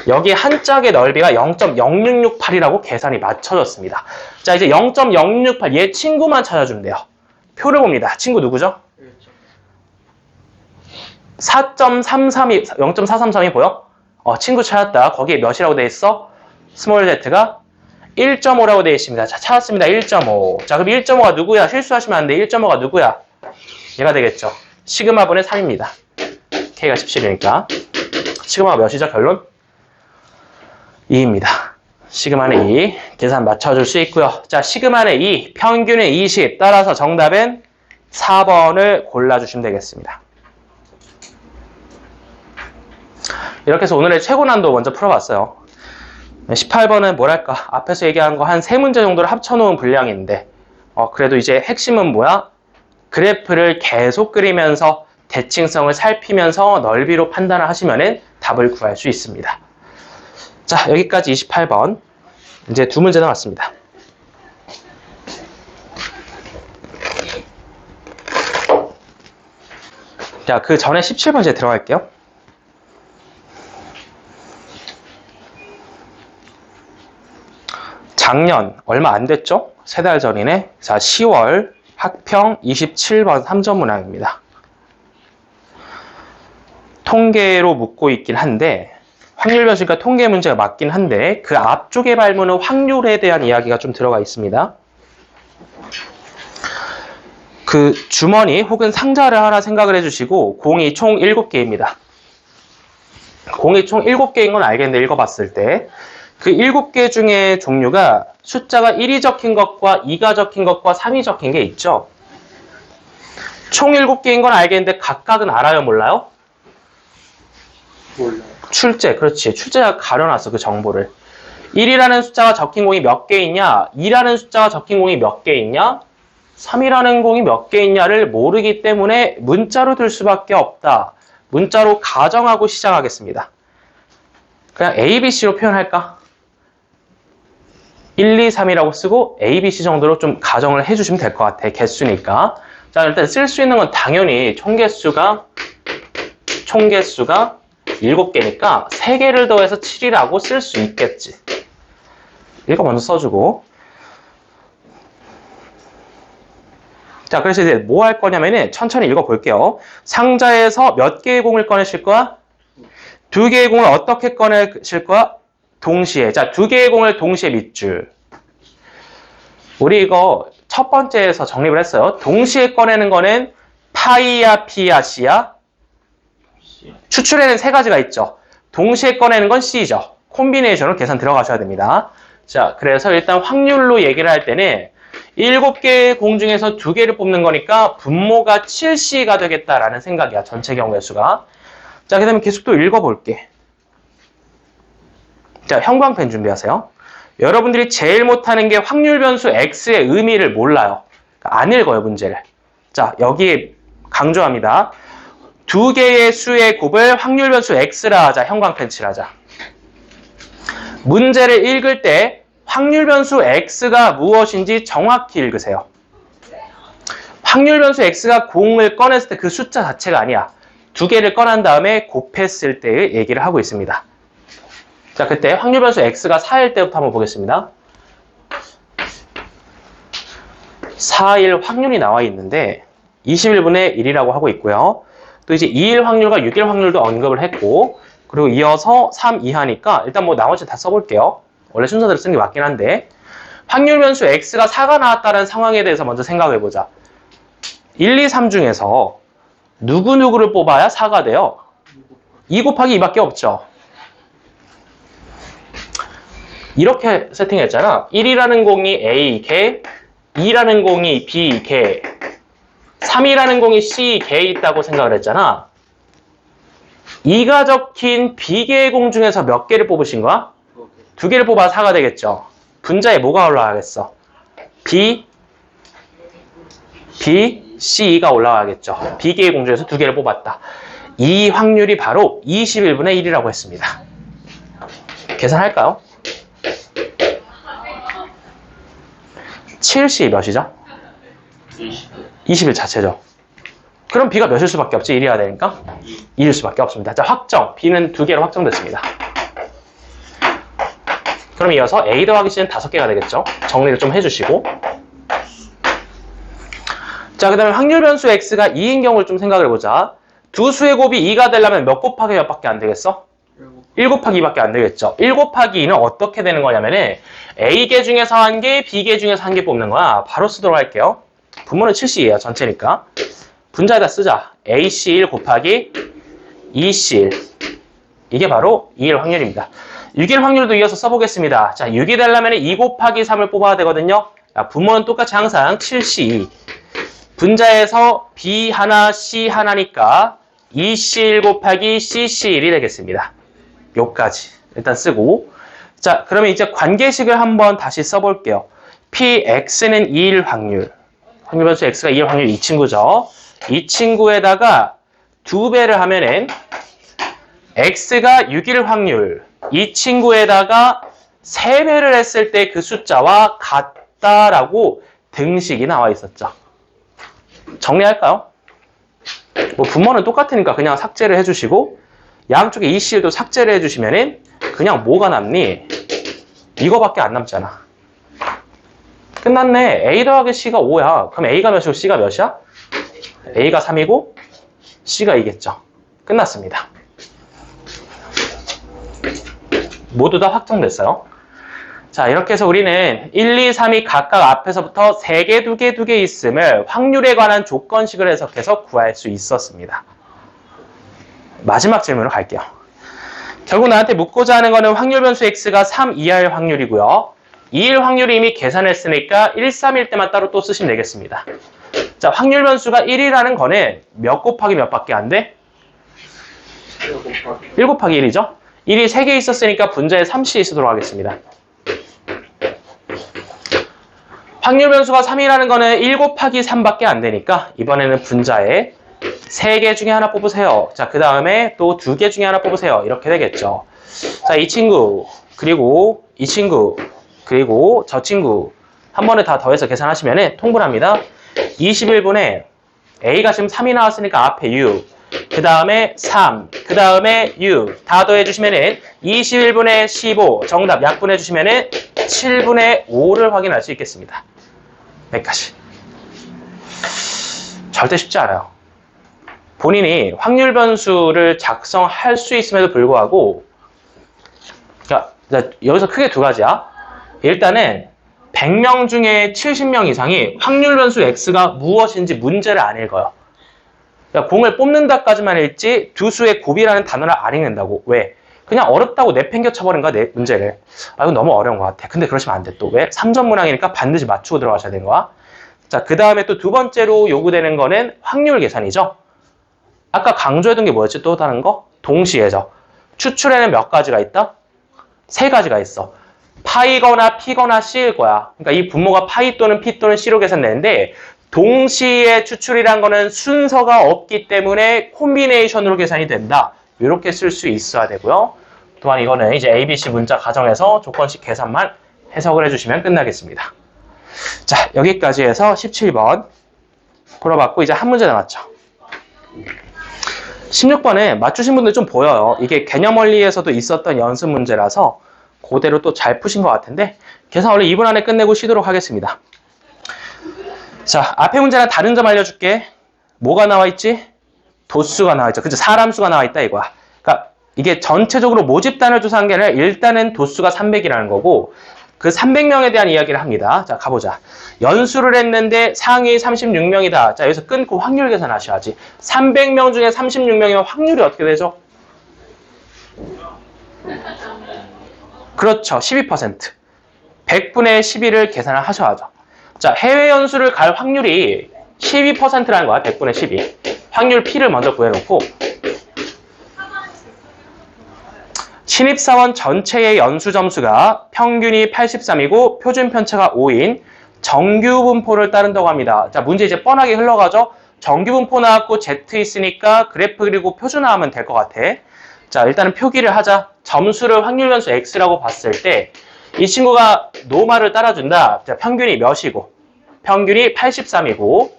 여기 한 짝의 넓이가 0.0668이라고 계산이 맞춰졌습니다. 자, 이제 0.068, 얘 친구만 찾아주면 돼요. 표를 봅니다. 친구 누구죠? 4.332, 0.433이 보여? 친구 찾았다. 거기에 몇이라고 돼 있어? 스몰 z가 1.5라고 되어 있습니다. 자, 찾았습니다. 1.5. 자, 그럼 1.5가 누구야? 실수하시면 안 돼. 1.5가 누구야? 얘가 되겠죠. 시그마분의 3입니다. K가 17이니까. 시그마가 몇이죠? 결론? 2입니다. 시그마는 2. 계산 맞춰줄 수 있고요. 자, 시그마는 2. 평균은 20. 따라서 정답은 4번을 골라주시면 되겠습니다. 이렇게 해서 오늘의 최고 난도 먼저 풀어봤어요. 18번은 뭐랄까, 앞에서 얘기한 거 한 3문제 정도를 합쳐놓은 분량인데, 그래도 이제 핵심은 뭐야? 그래프를 계속 그리면서 대칭성을 살피면서 넓이로 판단을 하시면은 답을 구할 수 있습니다. 자, 여기까지 28번. 이제 두 문제 남았습니다. 자, 그 전에 17번째 들어갈게요. 작년, 얼마 안 됐죠? 3달 전이네. 자, 10월 학평 27번 3점 문항입니다. 통계로 묻고 있긴 한데, 확률 변수니까 통계 문제가 맞긴 한데, 그 앞쪽에 발문은 확률에 대한 이야기가 좀 들어가 있습니다. 그 주머니 혹은 상자를 하나 생각을 해주시고, 공이 총 7개입니다. 공이 총 7개인 건 알겠는데, 읽어봤을 때. 그 7개 중에 종류가 숫자가 1이 적힌 것과 2가 적힌 것과 3이 적힌 게 있죠. 총 7개인 건 알겠는데 각각은 알아요, 몰라요? 몰라요. 출제, 그렇지. 출제가 가려놨어, 그 정보를. 1이라는 숫자가 적힌 공이 몇 개 있냐? 2라는 숫자가 적힌 공이 몇 개 있냐? 3이라는 공이 몇 개 있냐를 모르기 때문에 문자로 들 수밖에 없다. 문자로 가정하고 시작하겠습니다. 그냥 A, B, C로 표현할까? 1, 2, 3이라고 쓰고 A, B, C 정도로 좀 가정을 해주시면 될 것 같아. 개수니까. 자, 일단 쓸 수 있는 건 당연히 총개수가 7개니까 3개를 더해서 7이라고 쓸 수 있겠지. 이거 먼저 써주고. 자, 그래서 이제 뭐 할 거냐면은 천천히 읽어볼게요. 상자에서 몇 개의 공을 꺼내실 거야? 2개의 공을 어떻게 꺼내실 거야? 동시에. 자, 2개의 공을 동시에 밑줄. 우리 이거 첫 번째에서 정립을 했어요. 동시에 꺼내는 거는 파이야, P야, C야? 추출에는 3가지가 있죠. 동시에 꺼내는 건 C죠. 콤비네이션으로 계산 들어가셔야 됩니다. 자, 그래서 일단 확률로 얘기를 할 때는 7개의 공 중에서 2개를 뽑는 거니까 분모가 7C가 되겠다라는 생각이야. 전체 경우의 수가. 자, 그 다음에 계속 또 읽어볼게. 자, 형광펜 준비하세요. 여러분들이 제일 못하는 게 확률 변수 X의 의미를 몰라요. 그러니까 안 읽어요, 문제를. 자, 여기 강조합니다. 2개의 수의 곱을 확률 변수 X라 하자. 형광펜 칠하자. 문제를 읽을 때 확률 변수 X가 무엇인지 정확히 읽으세요. 확률 변수 X가 공을 꺼냈을 때 그 숫자 자체가 아니야. 2개를 꺼낸 다음에 곱했을 때의 얘기를 하고 있습니다. 자, 그때 확률 변수 X가 4일 때부터 한번 보겠습니다. 4일 확률이 나와 있는데 21분의 1이라고 하고 있고요. 또 이제 2일 확률과 6일 확률도 언급을 했고, 그리고 이어서 3 이하니까 일단 뭐 나머지 다 써볼게요. 원래 순서대로 쓰는 게 맞긴 한데, 확률 변수 X가 4가 나왔다는 상황에 대해서 먼저 생각해보자. 1, 2, 3 중에서 누구누구를 뽑아야 4가 돼요? 2 곱하기 2밖에 없죠. 이렇게 세팅했잖아. 1이라는 공이 A, 개, 2라는 공이 B, 개, 3이라는 공이 C, 개에 있다고 생각을 했잖아. 2가 적힌 B개의 공 중에서 몇 개를 뽑으신 거야? 2개를 뽑아 4가 되겠죠. 분자에 뭐가 올라가겠어? B, C가 올라가겠죠. B개의 공 중에서 2개를 뽑았다. 이 확률이 바로 21분의 1이라고 했습니다. 계산할까요? 7C 몇이죠? 21 자체죠. 그럼 B가 몇일 수밖에 없지? 1이어야 되니까? 2일 수밖에 없습니다. 자, 확정. B는 2개로 확정됐습니다. 그럼 이어서 A 더하기 C는 5개가 되겠죠? 정리를 좀 해주시고. 자, 그 다음에 확률 변수 X가 2인 경우를 좀 생각을 해보자. 두 수의 곱이 2가 되려면 몇 곱하기 몇 밖에 안 되겠어? 1 곱하기 2밖에 안 되겠죠. 1 곱하기 2는 어떻게 되는 거냐면은 A개 중에서 1개, B개 중에서 1개 뽑는 거야. 바로 쓰도록 할게요. 분모는 7C예요. 전체니까. 분자에다 쓰자. AC1 곱하기 2C1. 이게 바로 2일 확률입니다. 6일 확률도 이어서 써보겠습니다. 자, 6이 되려면 2 곱하기 3을 뽑아야 되거든요. 자, 분모는 똑같이 항상 7C2. 분자에서 B 하나, C 하나니까 2C1 곱하기 CC1이 되겠습니다. 요까지 일단 쓰고. 자, 그러면 이제 관계식을 한번 다시 써볼게요. PX는 2일 확률. 확률 변수 X가 2일 확률 이 친구죠. 이 친구에다가 2배를 하면은 x가 6일 확률. 이 친구에다가 3배를 했을 때 그 숫자와 같다라고 등식이 나와 있었죠. 정리할까요? 뭐 분모는 똑같으니까 그냥 삭제를 해주시고 양쪽에 이 실도 삭제를 해주시면은 그냥 뭐가 남니? 이거밖에 안 남잖아. 끝났네. A 더하기 C가 5야. 그럼 A가 몇이고 C가 몇이야? A가 3이고 C가 2겠죠. 끝났습니다. 모두 다 확정됐어요. 자, 이렇게 해서 우리는 1, 2, 3이 각각 앞에서부터 3개, 2개, 2개 있음을 확률에 관한 조건식을 해석해서 구할 수 있었습니다. 마지막 질문으로 갈게요. 결국 나한테 묻고자 하는 거는 확률 변수 x가 3 이하일 확률이고요. 2일 확률이 이미 계산했으니까 1, 3일 때만 따로 또 쓰시면 되겠습니다. 자, 확률 변수가 1이라는 거는 몇 곱하기 몇 밖에 안 돼? 1 곱하기 1이죠? 1이 3개 있었으니까 분자에 3씨 쓰도록 하겠습니다. 확률 변수가 3이라는 거는 1 곱하기 3밖에 안 되니까 이번에는 분자에 3개 중에 하나 뽑으세요. 자, 그 다음에 또 2개 중에 하나 뽑으세요. 이렇게 되겠죠. 자, 이 친구, 그리고 이 친구, 그리고 저 친구 한 번에 다 더해서 계산하시면 통분합니다. 21분에 A가 지금 3이 나왔으니까 앞에 U, 그 다음에 3, 그 다음에 U 다 더해주시면 21분의 15 정답 약분해주시면 7분의 5를 확인할 수 있겠습니다. 여기까지. 절대 쉽지 않아요. 본인이 확률 변수를 작성할 수 있음에도 불구하고, 그러니까 여기서 크게 두 가지야. 일단은 100명 중에 70명 이상이 확률 변수 x가 무엇인지 문제를 안 읽어요. 그러니까 공을 뽑는다까지만 읽지 두 수의 곱이라는 단어를 안 읽는다고. 왜? 그냥 어렵다고 내팽겨 쳐버린 거야, 내 문제를. 아, 이건 너무 어려운 것 같아. 근데 그러시면 안 돼. 또 왜? 3점 문항이니까 반드시 맞추고 들어가셔야 되는 거야. 자, 그 다음에 또 두 번째로 요구되는 거는 확률 계산이죠. 아까 강조했던 게 뭐였지? 또 다른 거? 동시에죠. 추출에는 몇 가지가 있다? 3가지가 있어. 파이거나 P거나 C일 거야. 그러니까 이 분모가 파이 또는 P 또는 C로 계산되는데 동시에 추출이란 거는 순서가 없기 때문에 콤비네이션으로 계산이 된다. 이렇게 쓸 수 있어야 되고요. 또한 이거는 이제 ABC 문자 가정에서 조건식 계산만 해석을 해주시면 끝나겠습니다. 자, 여기까지 해서 17번 풀어봤고 이제 한 문제 남았죠. 16번에 맞추신 분들 좀 보여요. 이게 개념 원리에서도 있었던 연습 문제라서 그대로 또 잘 푸신 것 같은데 계산 원래 2분 안에 끝내고 쉬도록 하겠습니다. 자, 앞에 문제랑 다른 점 알려줄게. 뭐가 나와 있지? 도수가 나와 있죠. 그죠? 사람 수가 나와 있다 이거야. 그러니까 이게 전체적으로 모집단을 조사한 게 아니라 일단은 도수가 300이라는 거고 그 300명에 대한 이야기를 합니다. 자, 가보자. 연수를 했는데 상위 36명이다. 자, 여기서 끊고 확률 계산하셔야지. 300명 중에 36명이면 확률이 어떻게 되죠? 그렇죠. 12%. 100분의 12를 계산을 하셔야죠. 자, 해외 연수를 갈 확률이 12%라는 거야. 100분의 12. 확률 P를 먼저 구해놓고 신입사원 전체의 연수 점수가 평균이 83이고 표준 편차가 5인 정규 분포를 따른다고 합니다. 자, 문제 이제 뻔하게 흘러가죠. 정규 분포 나왔고 Z 있으니까 그래프 그리고 표준 나오면 될 것 같아. 자, 일단은 표기를 하자. 점수를 확률 변수 X라고 봤을 때 이 친구가 노말을 따라준다. 자, 평균이 몇이고 평균이 83이고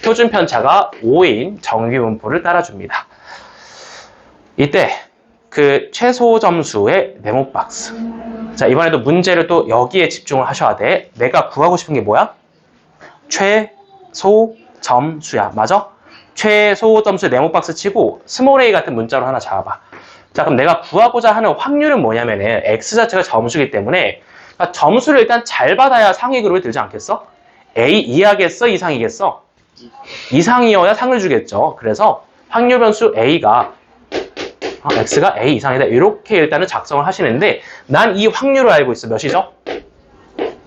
표준 편차가 5인 정규 분포를 따라줍니다. 이때 그 최소 점수의 네모 박스. 자, 이번에도 문제를 또 여기에 집중을 하셔야 돼. 내가 구하고 싶은 게 뭐야? 최소 점수야. 맞아? 최소 점수 네모 박스 치고 스몰 a 같은 문자로 하나 잡아봐. 자, 그럼 내가 구하고자 하는 확률은 뭐냐면은 x 자체가 점수이기 때문에 그러니까 점수를 일단 잘 받아야 상위 그룹에 들지 않겠어? a 이하겠어? 이상이겠어? 이상이어야 상을 주겠죠. 그래서 확률 변수 a가 x가 a 이상이다. 이렇게 일단은 작성을 하시는데 난 이 확률을 알고 있어. 몇이죠?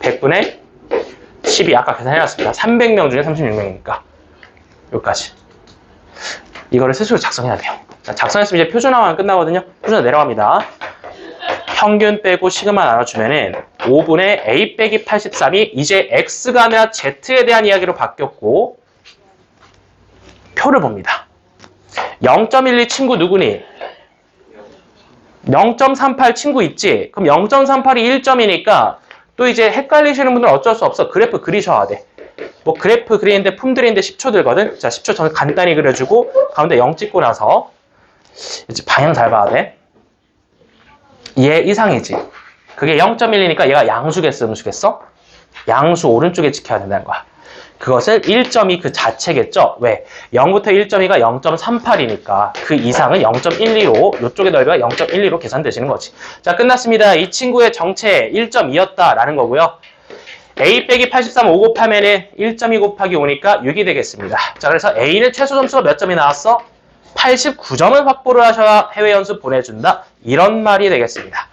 100분의 12. 아까 계산해놨습니다. 300명 중에 36명이니까. 여기까지. 이거를 스스로 작성해야 돼요. 자, 작성했으면 이제 표준화만 끝나거든요. 표준화 내려갑니다. 평균 빼고 시그마 나눠주면은 5분의 a 빼기 83이 이제 x가 아니라 z에 대한 이야기로 바뀌었고 표를 봅니다. 0.12 친구 누구니? 0.38 친구 있지? 그럼 0.38이 1점이니까 또 이제 헷갈리시는 분들은 어쩔 수 없어. 그래프 그리셔야 돼. 뭐 그래프 그리는데 품들인데 10초 들거든? 자, 10초 전에 간단히 그려주고 가운데 0 찍고 나서 이제 방향 잘 봐야 돼. 얘 이상이지. 그게 0.1이니까 얘가 양수겠어, 음수겠어? 양수 오른쪽에 지켜야 된다는 거야. 그것을 1.2 그 자체겠죠? 왜? 0부터 1.2가 0.38이니까 그 이상은 0.12로 이쪽의 넓이가 0.12로 계산되시는 거지. 자, 끝났습니다. 이 친구의 정체 1.2였다라는 거고요. A 빼기 83 5 곱하면은 1.2 곱하기 5니까 6이 되겠습니다. 자, 그래서 A는 최소 점수가 몇 점이 나왔어? 89점을 확보를 하셔야 해외 연수 보내준다. 이런 말이 되겠습니다.